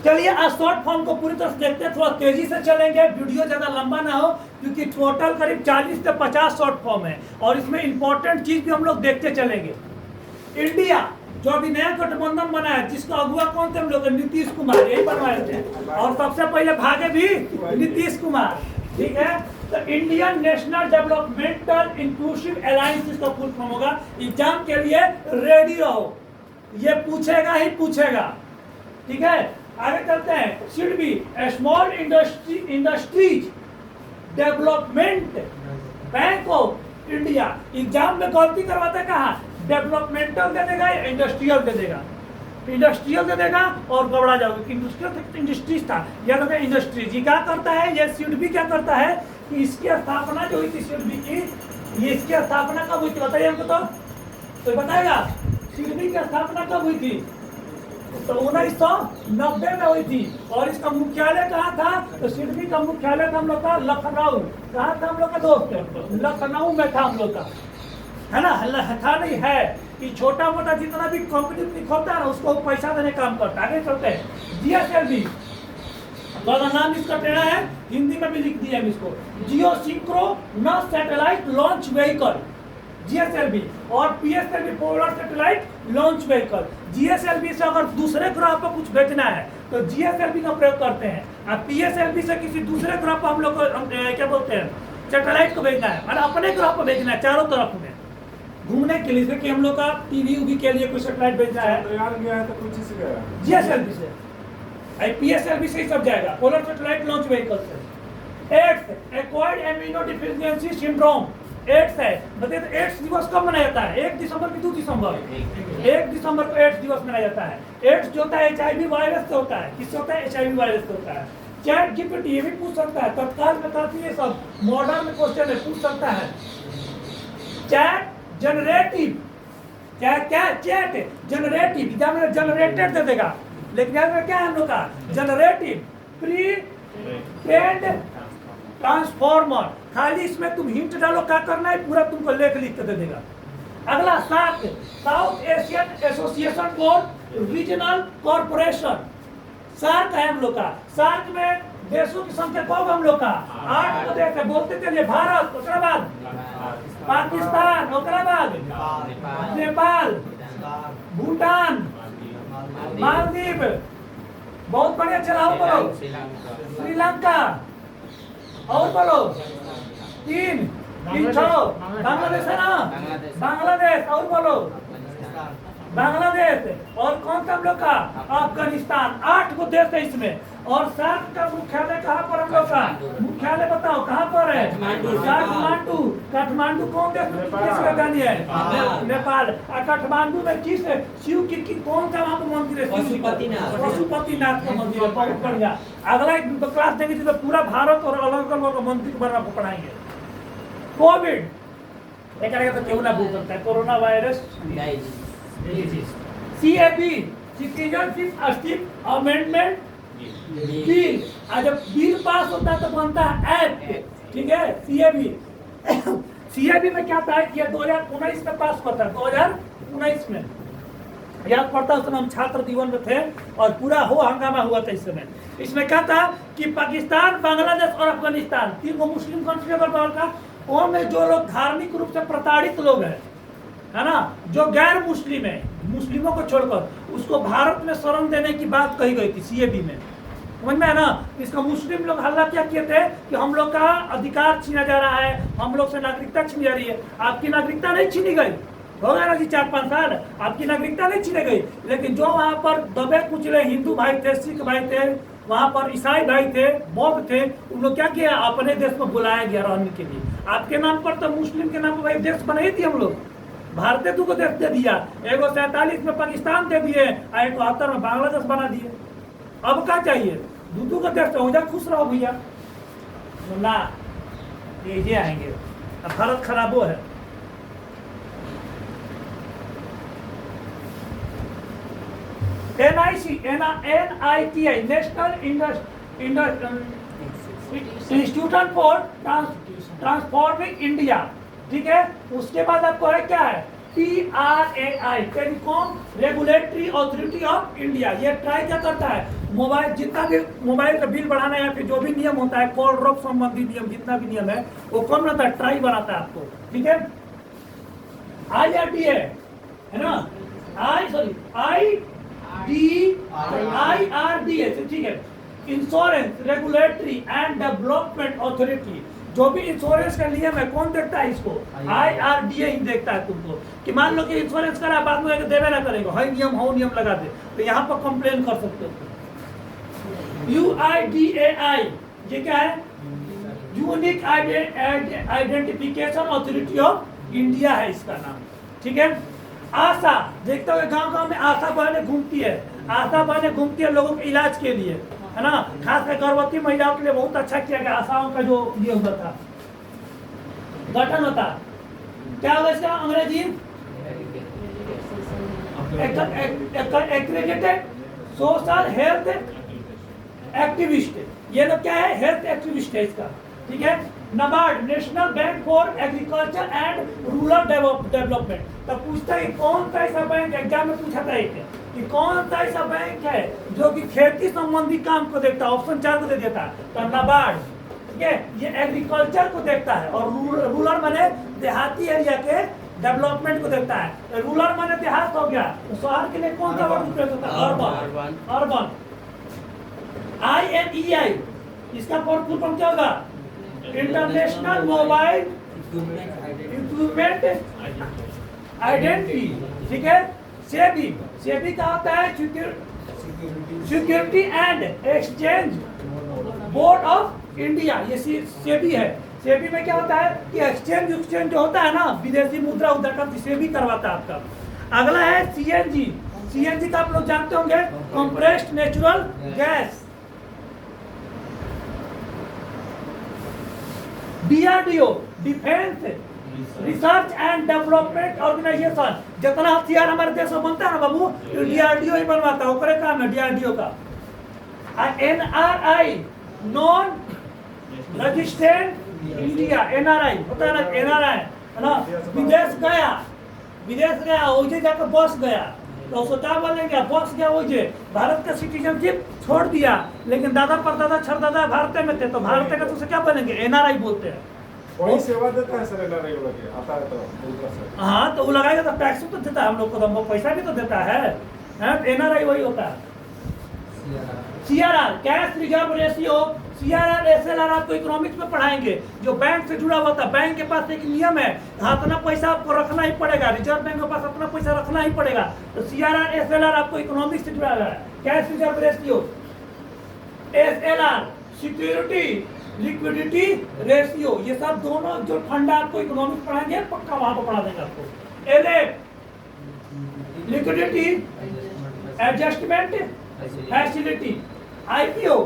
चलिए आज short form को पूरी तरह से देखते हैं, थोड़ा तेजी से चलेंगे, वीडियो ज़्यादा लंबा ना हो, क्योंकि टोटल करीब 40 से 50 शॉर्ट फॉर्म है और इसमें इंपॉर्टेंट चीज़ भी हम लोग देखते चलेंगे। इंडिया जो अभी नया गठबंधन बना है, जिसका अगुआ कौन थे हम लोग, नीतीश कुमार, यही बनवाए थे और सबसे पहले भागे भी नीतीश कुमार, ठीक है। तो Indian national developmental inclusive alliance इसका फुल फॉर्म होगा। एग्जाम के लिए रेडी रहो, ये पूछेगा ही पूछेगा, ठीक है। आगे चलते हैं। Should be small industries development bank of India. Exam में गलती करवाता है, कहा डेवलपमेंटल दे देगा या इंडस्ट्रियल दे देगा, इंडस्ट्रियल दे देगा और गड़बड़ा जाओगे। इंडस्ट्रियल इंडस्ट्रीज था, यह तो इंडस्ट्रीज। ये क्या करता है, ये शुड बी क्या करता है कि इसकी स्थापना जो हुई थी शुड बी की, ये इसकी स्थापना कब हुई थी बताइए हमको, तो बताएगा शुड बी की स्थापना कब हुई थी, तो 1990 में हुई थी। और इसका मुख्यालय कहाँ था, तो सिडनी का मुख्यालय था हम लोग का लखनऊ। कहाँ था हम लोग का दोस्त, लखनऊ में था हम लोग का, है ना। था नहीं है कि छोटा मोटा जितना भी कंपनी खोलता है ना, उसको पैसा देने काम करता है। आगे चलते हैं। जीएसएलवी का नाम इसका टेढ़ा है, हिंदी में भी लिख दिया है इसको, geosynchronous satellite launch vehicle, GSLV. और PSLV polar satellite launch vehicle. GSLV से अगर दूसरे ग्रह पर कुछ भेजना है तो जीएसएलवी का प्रयोग करते हैं, और पीएसएलवी से किसी दूसरे ग्रह पर हम लोग को क्या बोलते हैं, सैटेलाइट को भेजना है, और अपने ग्रह पर भेजना है, चारों तरफ में घूमने के लिए। कि हम लोग का टीवी उवी के लिए कोई सैटेलाइट भेजना है तो यार गया है तो कुछ से गया जीएसएलवी से, पीएसएलवी से ही सब जाएगा, पोलर सैटेलाइट लॉन्च व्हीकल से। AIDS acquired immuno deficiency syndrome, AIDS है, बताइए तो एड्स दिवस कब मनाया जाता है, 1 दिसंबर की 2 दिसंबर, 1 दिसंबर को एड्स दिवस मनाया जाता है। एड्स जो होता है HIV वायरस से होता है, किससे होता है, HIV वायरस से होता है। चैट जीपीटी ये भी पूछ सकता है, तत्काल में काफी ये सब मॉडर्न क्वेश्चन है, पूछ सकता है। चैट जनरेटिव, क्या चैट जनरेटिव, एग्जाम में जनरेटेड दे देगा, लेकिन यहाँ में क्या है हम लोग का, जनरेटिव प्री ट्रेंड ट्रांसफॉर्मर। खाली इसमें तुम हिंट डालो क्या करना है, पूरा तुमको लेख लिख के दे देगा। अगला SAARC, south Asian association for regional corporation, SAARC है हम लोग का। सार्क में देशों की संख्या कब हम लोग का 8 को देश है, बोलते चलिए भारत, उसके बाद पाकिस्तान, उसके बाद नेपाल, भूटान, मालदीव, बहुत बढ़िया, चलाओ बोलो, श्रीलंका, और बोलो 3 छोड़ो, बांग्लादेश है ना, बांग्लादेश, और बोलो बांग्लादेश, और कौन सा हम लोग का, अफगानिस्तान। 8 को देश है इसमें। और सार्क का मुख्यालय कहाँ पर हम लोग का, मुख्यालय बताओ कहाँ पर है, काठमांडू। काठमांडू कौन देश में किस राजधानी है, नेपाल। और काठमांडू में किस शिव की कौन सा वहाँ पर मंदिर है, पशुपतिनाथ का मंदिर है, बहुत बढ़िया। अगला एक क्लास देंगे तो पूरा भारत और अलग अलग मंदिर पर आपको पढ़ाएंगे। कोविड एक तो क्यों ना भूल सकता है, corona virus, CAB citizenship amendment bill. आज जब बिल पास होता है तो बनता है एक्ट, ठीक है। CAB में क्या तय किया, 2019 में पास हुआ था, 2019 में याद पड़ता, उस समय हम छात्र जीवन में थे और पूरा हो हंगामा हुआ था इस समय। इसमें क्या था कि पाकिस्तान, बांग्लादेश और अफगानिस्तान 3 को मुस्लिम कंट्री का, उनमें जो लोग धार्मिक रूप से प्रताड़ित लोग हैं, है ना, जो गैर मुस्लिम है, मुस्लिमों को छोड़कर, उसको भारत में शरण देने की बात कही गई थी CAB में, समझ में है ना। इसका मुस्लिम लोग हल्ला क्या किए थे कि हम लोग का अधिकार छीना जा रहा है, हम लोग से नागरिकता छीनी जा रही है। आपकी नागरिकता नहीं छीनी गई, हो गया ना जी 4-5 साल, आपकी नागरिकता नहीं छीनी गई, लेकिन जो वहाँ पर दबे कुचले हिंदू भाई थे, सिख भाई थे, वहाँ पर ईसाई भाई थे, बौद्ध थे, उन लोग क्या किया, अपने देश में बुलाया गया रहने के लिए। आपके नाम पर तो मुस्लिम के नाम पर भाई देश बनाई थी हम लोग, भारत को देश दे दिया, 147 में पाकिस्तान दे दिए, 71 में बांग्लादेश बना दिए। अब क्या चाहिए, दूधू का देश हो जा, खुश रहो भैया ना, ये आएंगे, अब भारत खराब हो है। NITI national institute for transforming India, ठीक है। उसके बाद आपको है क्या है, TRAI, telecom regulatory authority of India. ये ट्राई क्या करता है, मोबाइल जितना भी मोबाइल का बिल बढ़ाना है, फिर जो भी नियम होता है, कॉल ड्रॉप संबंधी नियम जितना भी नियम है, वो कौन बनाता है, ट्राई बनाता है आपको, ठीक है। IRDA है ना, IRDA से, ठीक है, insurance regulatory and development authority. जो भी इंश्योरेंस का नियम है कौन देखता है इसको, IRDA ही देखता है तुमको। कि मान लो कि इंश्योरेंस करा, बाद में देवे ना करेगा, है नियम हो नियम लगा दे, तो यहाँ पर कंप्लेन कर सकते हो। UIDAI ये क्या है, unique identification authority of India है इसका नाम, ठीक है। आशा, देखते हुए गांव गांव में आशा बहनें घूमती है, आशा बहनें घूमती है लोगों के इलाज के लिए, है ना, खासकर गर्भवती महिलाओं के लिए बहुत अच्छा किया गया। आशाओं का जो ये होता था, गठन होता, क्या होगा इसका अंग्रेजी, एक्रेडिटेड सोशल हेल्थ एक्टिविस्ट। ये लोग क्या है, हेल्थ एक्टिविस्ट है इसका, ठीक है। NABARD, national bank for agriculture and rural development. तो पूछता है कौन सा ऐसा बैंक, एग्जाम में पूछा था एक कि कौन सा ऐसा बैंक है जो कि खेती संबंधी काम को देखता है, ऑप्शन 4 को दे देता है, तो NABARD, ठीक है। ये एग्रीकल्चर को देखता है, और रूरल माने देहाती एरिया के डेवलपमेंट को देखता है। रूरल माने देहात हो गया, तो शहर के लिए कौन सा वर्ड उपयोग होता है, अर्बन। IMEI, इसका फुल फॉर्म क्या होगा, इंटरनेशनल मोबाइल इक्विपमेंट आइडेंटिटी, ठीक है। सेबी का होता है security and exchange board of India, ये सेबी है। सेबी में क्या होता है कि एक्सचेंज जो होता है ना, विदेशी मुद्रा उधर का सेबी करवाता है आपका। अगला है सीएनजी का आप लोग जानते होंगे, compressed natural gas. DRDO, defence research and development organisation. जितना हथियार हमारे देश में बनता है ना बाबू, DRDO ही बनवाता है, ओकरे काम है DRDO का। NRI, non registered India, NRI होता है ना, NRI है ना, विदेश गया, ओजे जाकर बस गया, तो सोचा बोलेंगे बस गया ओजे, भारत का सिटीजनशिप छोड़ दिया, लेकिन दादा परदादा छरदादा भारत में थे, तो भारत का तो उसे क्या बोलेंगे, NRI बोलते हैं। वही सेवा देता है सर, NRI वाला के आता है तो हाँ, तो वो लगाएगा तो टैक्स तो देता है हम लोग को, तो पैसा भी तो देता है, NRI वही होता है। CRR, cash reserve ratio, CRR SLR आपको इकोनॉमिक्स में पढ़ाएंगे, जो बैंक से जुड़ा हुआ था। बैंक के पास एक नियम है, इतना पैसा आपको रखना ही पड़ेगा, रिजर्व बैंक के पास अपना पैसा रखना ही पड़ेगा, तो CRR SLR आपको इकोनॉमिक्स से जुड़ा हुआ है। Cash reserve ratio, SLR security liquidity ratio, ये सब दोनों जो फंडा आपको इकोनॉमिक्स पढ़ाएंगे, पक्का वहां पर पढ़ा देंगे आपको। LA liquidity adjustment facility, IPO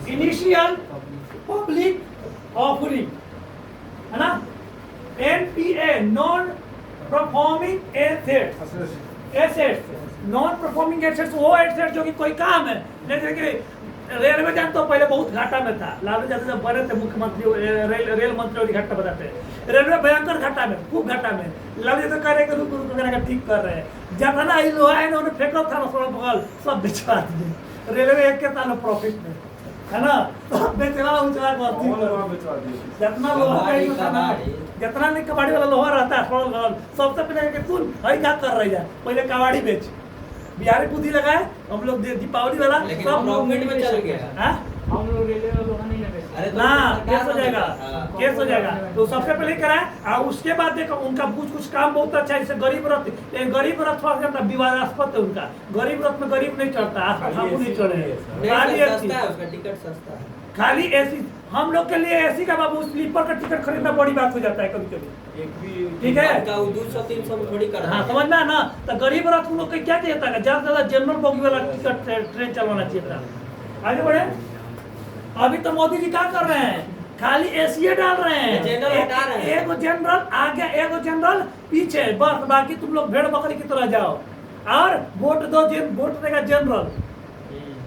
initial public offering, है ना। NPA non performing assets, non performing assets वो एसेट जो कि कोई काम है, जैसे कि रेलवे जान तो पहले बहुत घाटा में था, लालू यादव जब बने थे मुख्यमंत्री, रेल मंत्री घाटा बताते हैं, रेलवे भयंकर घाटा में, खूब घाटा में। लालू यादव कह रहे रुक ठीक कर रहे हैं, जब ना लोहा है उन्होंने फेंका था ना सोलह बगल, सब बेचवा दिए, रेलवे एक के साल प्रॉफिट में, है ना, तो बेचवा जितना लोहा था ना, जितना नहीं कबाड़ी वाला लोहा रहता है, सबसे पहले सुन भाई क्या कर रही है, पहले कबाड़ी बेच, बिहारी बुद्धि लगाए हम लोग, दीपावली वाला सब गवर्नमेंट में चल गया, हम लोग रेलवे वाला लोहा नहीं लगे, ना केस हो जाएगा, तो सबसे पहले कराए, और उसके बाद देखो उनका कुछ काम बहुत अच्छा है, जैसे गरीब रथ थोड़ा सा विवादास्पद है उनका, गरीब रथ में गरीब नहीं चढ़ता, आसपास नहीं चढ़े, खाली एसी, हम लोग के लिए एसी का बाबू स्लीपर का टिकट खरीदना बड़ी बात हो जाता है कभी कभी, ठीक है, 200-300 में थोड़ी करना है, समझना है ना। तो गरीब रथ हम लोग को क्या चाहिए था, ज्यादा से ज्यादा जनरल बोगी वाला टिकट ट्रेन चलवाना चाहिए था। आगे बढ़े, अभी तो मोदी जी क्या कर रहे हैं, खाली एसी डाल रहे हैं, एक जनरल आगे एक जनरल पीछे, बस बाकी तुम लोग भेड़ बकरी की तरह जाओ, और वोट दो, वोट देगा जनरल,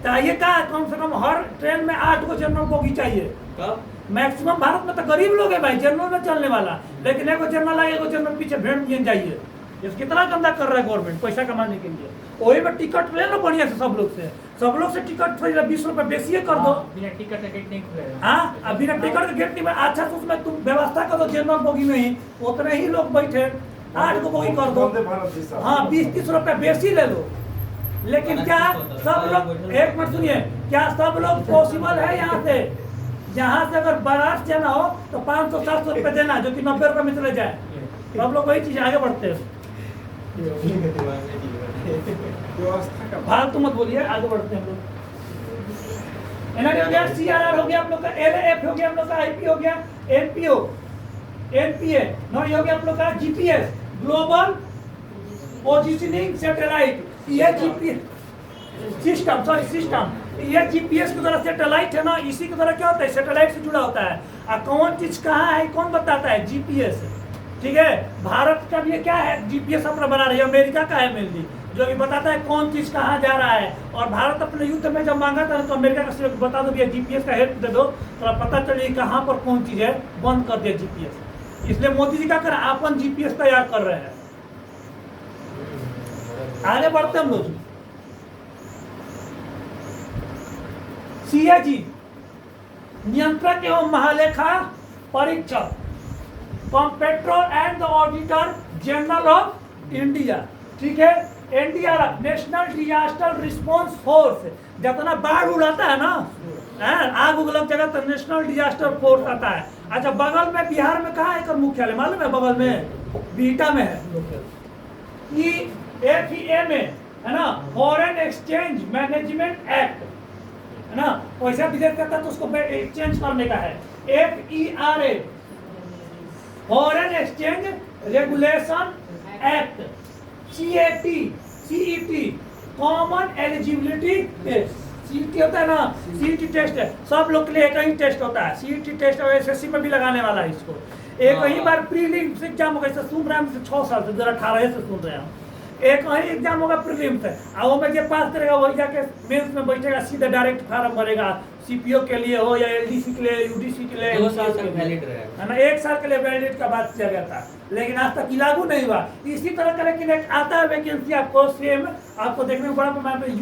चाहिए क्या, कम से कम हर ट्रेन में 8 गो जनरल बोगी चाहिए। कब मैक्सिमम भारत में तो गरीब लोग है भाई जनरल में चलने वाला, लेकिन एगो जनरल आगे एगो जनरल पीछे भेड़ दिए जाइए। ये कितना गंदा कर रहा है गवर्नमेंट पैसा कमाने के लिए। वही में टिकट ले लो बढ़िया से सब लोग से टिकट थोड़ी 20 रुपए बेसी कर दो। बिना टिकट का गेट नहीं खुलेगा। हाँ, अब बिना टिकट के गेट नहीं में अच्छा से उसमें तुम व्यवस्था कर दो जनरल बोगी में ही, उतने ही लोग बैठे 8 को बोगी कर दो। वंदे भारत जैसा। हाँ, 20-30 रुपए बेसी ले लो। लेकिन क्या सब लोग, एक मिनट सुनिए, क्या सब लोग पॉसिबल है यहाँ से? यहाँ से अगर बनारस जाना हो तो 500-700 रुपए देना, जो कि 90 रुपए में चले जाए। सब लोग वही चीज आगे बढ़ते हैं। व्यवस्था का फालतू मत बोलिए, आगे बढ़ते हैं हम लोग। एनआरए हो गया, सीआरआर हो गया आप लोग का, एलएएफ हो गया आप लोग का, आईपी हो गया, एनपीओ, एनपीए, नौ ये हो गया आप लोग का जीपीएस, ग्लोबल पोजिशनिंग सैटेलाइट। ये जीपीएस सिस्टम, ये जीपीएस की तरह सैटेलाइट है ना, इसी की तरह क्या होता है, सैटेलाइट से जुड़ा होता है। और कौन चीज कहाँ है कौन बताता है? जीपीएस। ठीक है, भारत का भी क्या है, जीपीएस अपना बना रही है, अमेरिका का है मेनली, जो भी बताता है कौन चीज कहाँ जा रहा है। और भारत अपने युद्ध में जब मांगा था तो अमेरिका का सिर्फ बता दो भैया जीपीएस का हेल्प दे दो, तो पता चलिए कहाँ पर कौन चीज है, बंद कर दिया जीपीएस। इसलिए मोदी जी क्या कर रहे हैं, अपन जीपीएस तैयार कर रहे हैं। आगे बढ़ते हम लोग। सीएजी नियंत्रक एवं महालेखा परीक्षक, comptroller and the auditor general of India. ठीक है, NDRF national disaster response force, जितना बाढ़ उड़ाता है ना, आग उगलक जगह तो नेशनल डिजास्टर फोर्स आता है। अच्छा, बगल में बिहार में कहाँ है मुख्यालय मालूम है? बगल में बीटा में है। FEA में है ना, फॉरेन एक्सचेंज मैनेजमेंट एक्ट है ना, पैसा विदेश करता है तो उसको एक्सचेंज करने का है। FERA foreign exchange regulation act. CET common eligibility test. CET होता है ना, CET टेस्ट है, सब लोग के लिए एक ही टेस्ट होता है। CET टेस्ट और SSC में भी लगाने वाला है इसको। एक ही बार प्रीलिम्स एग्जाम होगा, इससे सुन रहे हैं 6 साल से, 2018 से सुन रहे हैं। एक ही एग्जाम होगा प्रीलिम्स है, और वो में जो पास करेगा वही जाके मेंस में बैठेगा, सीधा डायरेक्ट फार्म भरेगा, सीपीओ के लिए हो या एलडीसी के लिए, यूडीसी के लिए, 2 साल तक वैलिड रहेगा, है ना। 1 साल के लिए वैलिड का बात किया गया था, लेकिन आज तक लागू नहीं हुआ। इसी तरह का लेकिन एक आता है वैकेंसी आपको सेम, आपको देखने को बड़ा पैमाने पे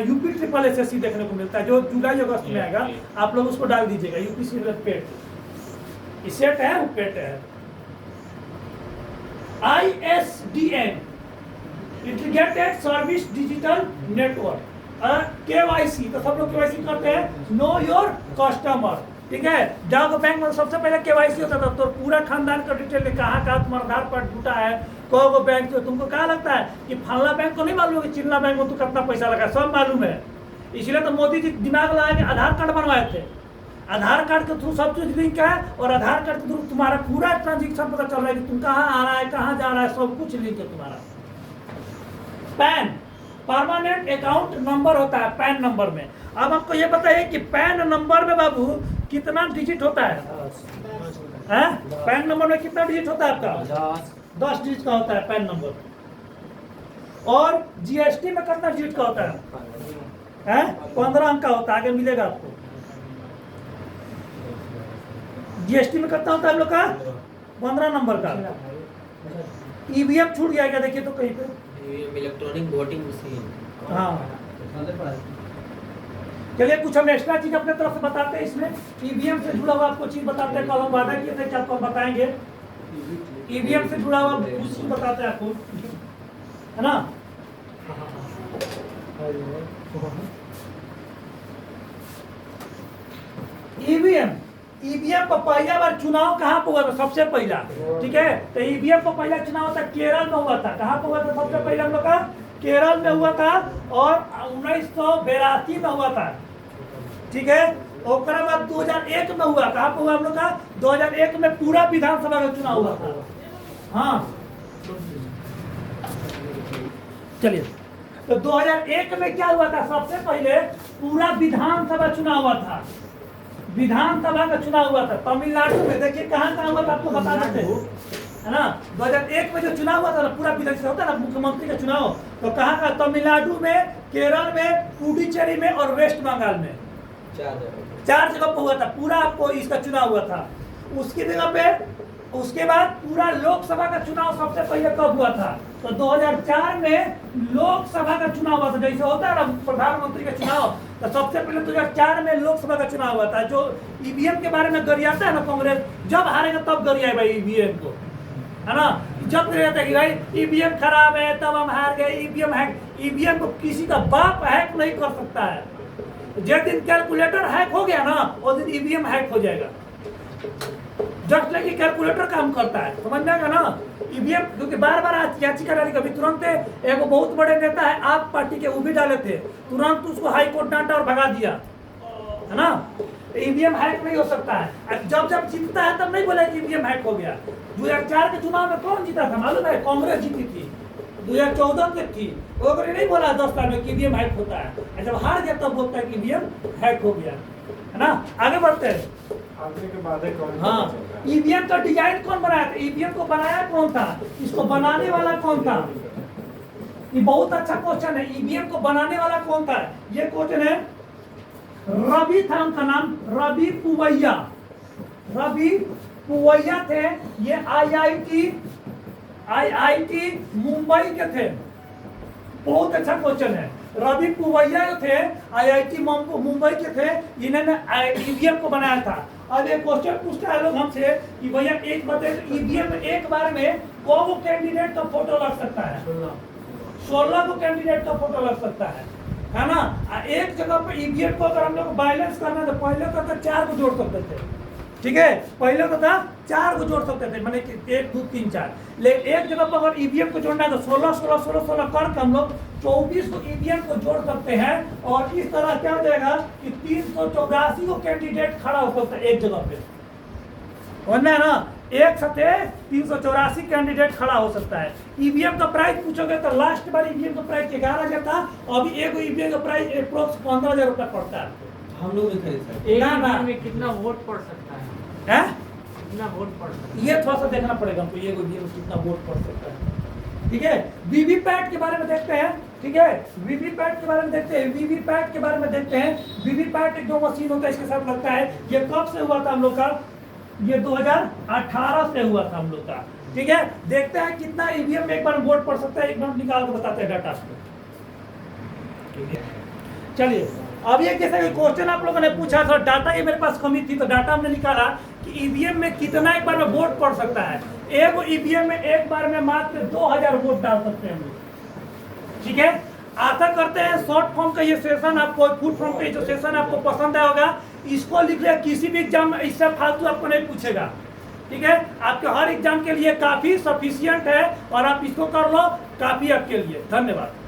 यूपी ट्रिपल SSC देखने को मिलता है, जो जुलाई अगस्त में आएगा। आप लोग उसको डाल दीजिएगा, यूपीसी पेट सेट है, वो पेट है। ISDN integrated service digital network, KYC, तो सब लोग KYC करते हैं, नो योर कस्टमर। ठीक है, जाओ बैंक में सबसे पहले KYC होता था, तो पूरा खानदान का डिटेल कहाँ का तुम्हारा आधार कार्ड टूटा है, को बैंक जो तुमको क्या लगता है कि फलना बैंक को नहीं मालूम है कि चिल्ला बैंक में तो कितना पैसा लगा, सब मालूम है। इसलिए तो मोदी जी दिमाग लगा के आधार कार्ड बनवाए थे। आधार कार्ड के थ्रू सब चीज लिंक है, और आधार कार्ड के थ्रू तुम्हारा पूरा ट्रांजेक्शन पता चल रहा है कि तुम कहाँ आ रहा है, कहाँ जा रहा है, सब कुछ लिंक है तुम्हारा। पैन परमानेंट अकाउंट नंबर होता है पैन नंबर में। अब आपको ये बताइए कि पैन नंबर में बाबू कितना डिजिट होता है? पैन नंबर में कितना डिजिट होता है आपका? 10 डिजिट का होता है पैन नंबर। और GST में कितना डिजिट का होता है? 15 अंक का होता है, आगे मिलेगा आपको। GST में कितना होता है हम लोग का? 15 नंबर का। EVM छूट गया क्या, देखिए तो कहीं पे इलेक्ट्रॉनिक वोटिंग मशीन। हाँ, चलिए कुछ हम एक्स्ट्रा चीज अपने तरफ से बताते हैं। इसमें EVM से जुड़ा हुआ आपको चीज बताते हैं, कल हम वादा किए थे कि आपको हम बताएंगे। EVM से जुड़ा हुआ कुछ चीज बताते हैं आपको, है ना। EVM पर पहला बार चुनाव कहाँ पर हुआ था? सबसे पहला, ठीक है, तो EVM पर पहला चुनाव था केरल में हुआ था। कहाँ पर हुआ था सबसे पहले हम लोग का? केरल में हुआ था, और 1982 में हुआ था। ठीक है, और बाद 2001 में हुआ। कहाँ पर हुआ हम लोग का? 2001 में पूरा विधानसभा का चुनाव हुआ था। हाँ, चलिए, तो 2001 में क्या हुआ था? सबसे पहले पूरा विधानसभा चुनाव हुआ था। विधानसभा का चुनाव हुआ था तमिलनाडु में। देखिए कहाँ कहाँ हुआ था, आपको बता देते हैं। है ना। 2001 में जो चुनाव हुआ था ना, पूरा विधायक से होता है ना मुख्यमंत्री का चुनाव, तो कहाँ का, तमिलनाडु में, केरल में, पुडुचेरी में और वेस्ट बंगाल में 4 जगह पे हुआ था पूरा आपको इसका चुनाव हुआ था। उसकी जगह पे उसके बाद पूरा लोकसभा का चुनाव सबसे पहले कब हुआ था, तो 2004 में लोकसभा का चुनाव हुआ था। जैसे होता है ना प्रधानमंत्री का चुनाव, तो सबसे पहले 2004 में लोकसभा का चुनाव हुआ था। जो ईवीएम के बारे में गरियाता है ना कांग्रेस, जब हारेगा तब गरियाए भाई ईवीएम को, है ना। जब रहता है कि भाई ईवीएम खराब है तब हम हार गए, ईवीएम हैक, ईवीएम को किसी का बाप हैक नहीं कर सकता है। जिस दिन कैलकुलेटर हैक हो गया ना, उस दिन ईवीएम हैक हो जाएगा। जस्ट लाइक कैलकुलेटर काम करता है, समझ में आएगा ना। ईवीएम क्योंकि बार बार याचिका डाली, कभी तुरंत एक बहुत बड़े नेता है आप पार्टी के, वो भी डाले थे, तुरंत उसको हाई कोर्ट डांटा और भगा दिया, है ना। ईवीएम हैक नहीं हो सकता है। जब जब जीतता है तब नहीं बोला कि ईवीएम हैक हो गया। 2004 के चुनाव में कौन जीता था मालूम है, कांग्रेस जीती थी। 2014 तक थी, वो नहीं बोला 10 साल में कि ईवीएम हैक होता है। जब हार गया तब बोलता है कि ईवीएम हैक हो गया, है ना। आगे बढ़ते हैं। आगे के बाद है कौन? हाँ, ईवीएम का डिजाइन कौन बनाया था, ईवीएम को बनाया कौन था, इसको बनाने वाला कौन था, ये बहुत अच्छा क्वेश्चन है। ईवीएम को बनाने वाला कौन था, ये क्वेश्चन है। रवि था उनका नाम, रवि पुवैया। रवि पुवैया थे, ये आईआईटी मुंबई के थे। बहुत अच्छा क्वेश्चन है। रवि पुवैया जो थे आईआईटी मुंबई के थे, इन्होंने ईवीएम को बनाया था। अब एक क्वेश्चन पूछता है लोग हमसे कि भैया एक बताइए, ईवीएम में एक बार में को कैंडिडेट का फोटो लग सकता है? 16 को कैंडिडेट का फोटो लग सकता है ना। एक जगह पे ईवीएम को अगर हम लोग बैलेंस करना तो पहले तो 4 को जोड़ सकते थे, ठीक है, पहले तो था 4 को जोड़ सकते थे, मैंने 1 2 3 4। लेकिन एक जगह पर अगर ईवीएम को जोड़ना है तो 16 16 16 16 करके हम लोग 24 को ईवीएम को जोड़ सकते हैं। और इस तरह क्या हो जाएगा कि 384 को कैंडिडेट खड़ा हो सकता है एक जगह पे, समझना है ना। एक साथे 384 कैंडिडेट खड़ा हो सकता है। ईवीएम का प्राइस पूछोगे तो लास्ट बार ईवीएम का प्राइस 11,000 था, अभी एक ईवीएम का प्राइस अप्रोक्स 15,000 रुपया पड़ता है। हम लोग भी खरीद सकते एक ना, ना। ईवीएम में कितना वोट पड़ सकता है? कितना वोट पड़ सकता है? ये थोड़ा सा देखना पड़ेगा हमको, ये कितना वोट पड़ सकता है, ठीक है। वीवीपैट के बारे में देखते हैं, ठीक है, वीवीपैट के बारे में देखते हैं। वीवीपैट के बारे में देखते हैं। वीवीपैट एक जो मशीन होता है इसके साथ लगता है। ये कब से हुआ था हम लोग का, ये 2018 से हुआ था हम लोग का, ठीक है। देखते हैं कितना ईवीएम में एक बार वोट पड़ सकता है, एक बार निकाल के बताते हैं डाटा को, ठीक है। चलिए अब ये जैसे क्वेश्चन आप लोगों ने पूछा था, डाटा की मेरे पास कमी थी तो डाटा हमने निकाला कि ईवीएम में कितना एक बार में वोट पड़ सकता है। एक ईवीएम में एक बार में मात्र 2000 वोट डाल सकते हैं हम लोग, ठीक है। आशा करते हैं शॉर्ट फॉर्म का ये सेशन आपको, फुल फॉर्म का जो सेशन आपको पसंद आया होगा। इसको लिख लिया, किसी भी एग्जाम इससे फालतू आपको नहीं पूछेगा, ठीक है। आपके हर एग्जाम के लिए काफी सफिशियंट है और आप इसको कर लो, काफी आपके लिए। धन्यवाद।